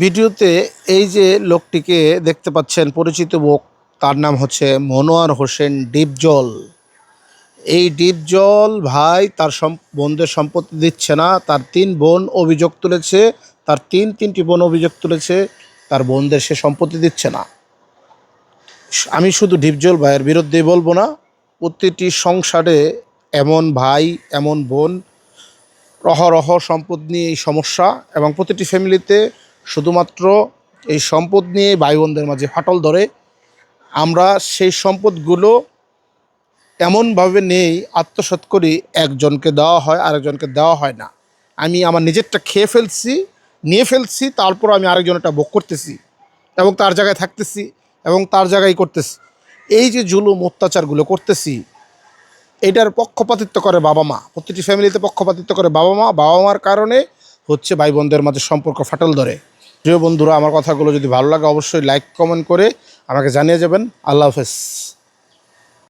ভিডিওতে এই যে লোকটিকে দেখতে পাচ্ছেন, পরিচিত মুখ, তার নাম হচ্ছে মনোয়ার হোসেন ডিপজল। এই ডিপজল ভাই তার বোনদের সম্পত্তি দিচ্ছে না। তার 3 বোন অভিযোগ তুলেছে, তার তিনটি বোন অভিযোগ তুলেছে তার বোনদের সে সম্পত্তি দিচ্ছে না। আমি শুধু ডিপজল ভাইয়ের বিরুদ্ধেই বলবো না, প্রতিটি সংসারে এমন ভাই এমন বোন রহ সম্পদ নিয়ে এই সমস্যা, এবং প্রতিটি ফ্যামিলিতে শুধুমাত্র এই সম্পদ নিয়ে ভাই বোনদের মাঝে ফাটল ধরে। আমরা সেই সম্পদগুলো এমনভাবে নেই, আত্মসাৎ করি, একজনকে দেওয়া হয় আরেকজনকে দেওয়া হয় না। আমি আমার নিজেরটা খেয়ে ফেলছি, নিয়ে ফেলছি, তারপর আমি আরেকজনেরটা ভোগ করতেছি এবং তার জায়গায় থাকতেছি এবং তার জায়গায় করতেছি। এই যে জুলুম অত্যাচারগুলো করতেছি, এটার পক্ষপাতিত্ব করে বাবা মা। প্রতিটি ফ্যামিলিতে পক্ষপাতিত্ব করে বাবা মা। বাবা মার কারণে হচ্ছে ভাই বোনদের মাঝে সম্পর্ক ফাটল ধরে। প্রিয় বন্ধুরা, আমার কথাগুলো যদি ভালো লাগে অবশ্যই লাইক কমেন্ট করে আমাকে জানিয়ে যাবেন। আল্লাহ হাফেজ।